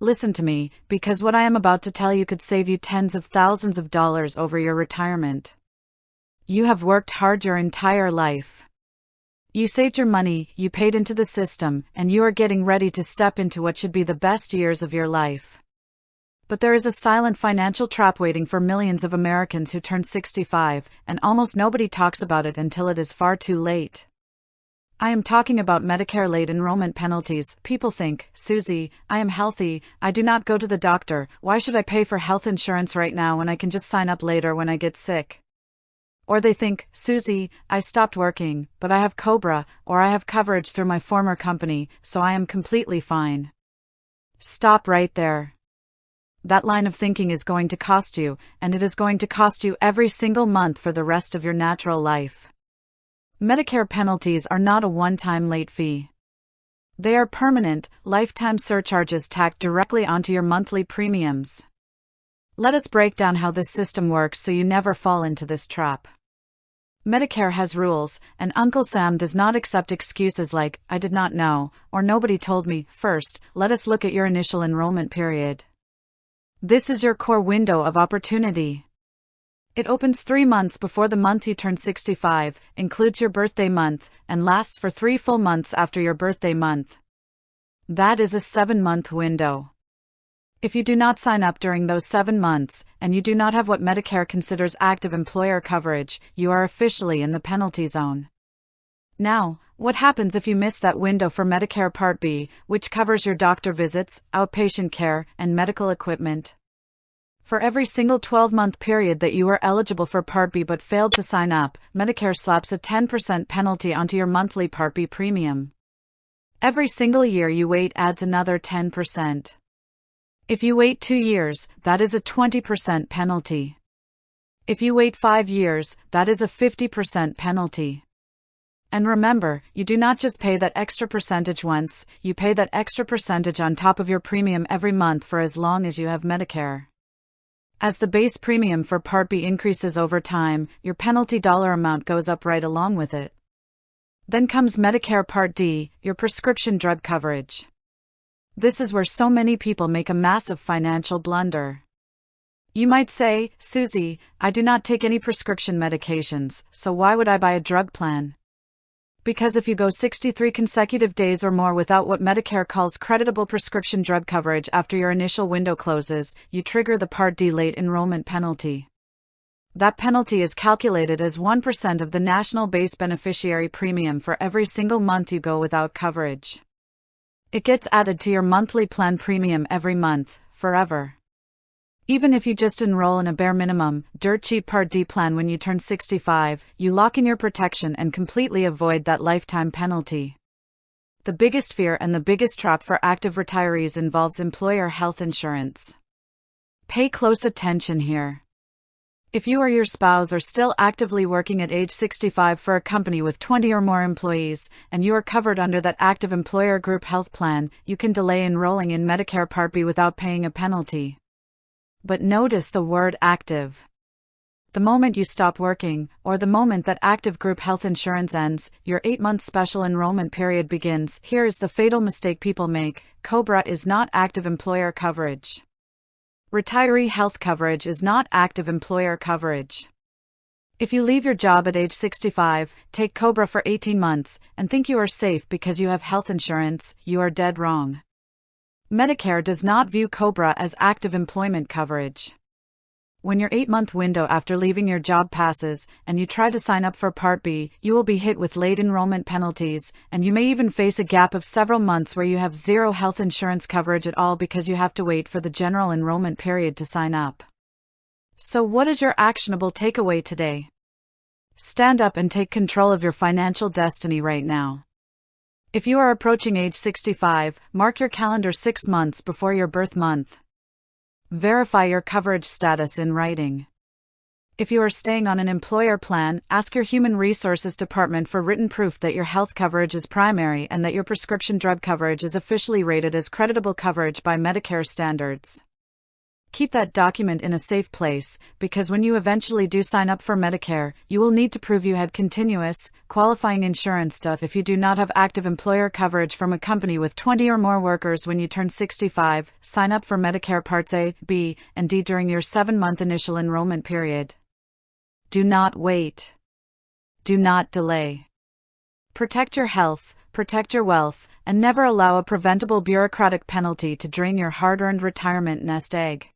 Listen to me, because what I am about to tell you could save you tens of thousands of dollars over your retirement. You have worked hard your entire life. You saved your money, you paid into the system, and you are getting ready to step into what should be the best years of your life. But there is a silent financial trap waiting for millions of Americans who turn 65, and almost nobody talks about it until it is far too late. I am talking about Medicare late enrollment penalties. People think, Susie, I am healthy, I do not go to the doctor, why should I pay for health insurance right now when I can just sign up later when I get sick? Or they think, Susie, I stopped working, but I have COBRA, or I have coverage through my former company, so I am completely fine. Stop right there. That line of thinking is going to cost you, and it is going to cost you every single month for the rest of your natural life. Medicare penalties are not a one-time late fee. They are permanent, lifetime surcharges tacked directly onto your monthly premiums. Let us break down how this system works so you never fall into this trap. Medicare has rules, and Uncle Sam does not accept excuses like, I did not know, or nobody told me. First, let us look at your initial enrollment period. This is your core window of opportunity. It opens 3 months before the month you turn 65, includes your birthday month, and lasts for 3 full months after your birthday month. That is a 7-month window. If you do not sign up during those 7 months, and you do not have what Medicare considers active employer coverage, you are officially in the penalty zone. Now, what happens if you miss that window for Medicare Part B, which covers your doctor visits, outpatient care, and medical equipment? For every single 12-month period that you were eligible for Part B but failed to sign up, Medicare slaps a 10% penalty onto your monthly Part B premium. Every single year you wait adds another 10%. If you wait 2 years, that is a 20% penalty. If you wait 5 years, that is a 50% penalty. And remember, you do not just pay that extra percentage once, you pay that extra percentage on top of your premium every month for as long as you have Medicare. As the base premium for Part B increases over time, your penalty dollar amount goes up right along with it. Then comes Medicare Part D, your prescription drug coverage. This is where so many people make a massive financial blunder. You might say, Susie, I do not take any prescription medications, so why would I buy a drug plan? Because if you go 63 consecutive days or more without what Medicare calls creditable prescription drug coverage after your initial window closes, you trigger the Part D late enrollment penalty. That penalty is calculated as 1% of the national base beneficiary premium for every single month you go without coverage. It gets added to your monthly plan premium every month, forever. Even if you just enroll in a bare minimum, dirt cheap Part D plan when you turn 65, you lock in your protection and completely avoid that lifetime penalty. The biggest fear and the biggest trap for active retirees involves employer health insurance. Pay close attention here. If you or your spouse are still actively working at age 65 for a company with 20 or more employees, and you are covered under that active employer group health plan, you can delay enrolling in Medicare Part B without paying a penalty. But notice the word active. The moment you stop working, or the moment that active group health insurance ends, your 8-month special enrollment period begins. Here is the fatal mistake people make: COBRA is not active employer coverage. Retiree health coverage is not active employer coverage. If you leave your job at age 65, take COBRA for 18 months, and think you are safe because you have health insurance, you are dead wrong. Medicare does not view COBRA as active employment coverage. When your 8-month window after leaving your job passes, and you try to sign up for Part B, you will be hit with late enrollment penalties, and you may even face a gap of several months where you have zero health insurance coverage at all because you have to wait for the general enrollment period to sign up. So what is your actionable takeaway today? Stand up and take control of your financial destiny right now. If you are approaching age 65, mark your calendar 6 months before your birth month. Verify your coverage status in writing. If you are staying on an employer plan, ask your Human Resources Department for written proof that your health coverage is primary and that your prescription drug coverage is officially rated as creditable coverage by Medicare standards. Keep that document in a safe place, because when you eventually do sign up for Medicare, you will need to prove you had continuous, qualifying insurance. If you do not have active employer coverage from a company with 20 or more workers when you turn 65, sign up for Medicare Parts A, B, and D during your 7-month initial enrollment period. Do not wait. Do not delay. Protect your health, protect your wealth, and never allow a preventable bureaucratic penalty to drain your hard-earned retirement nest egg.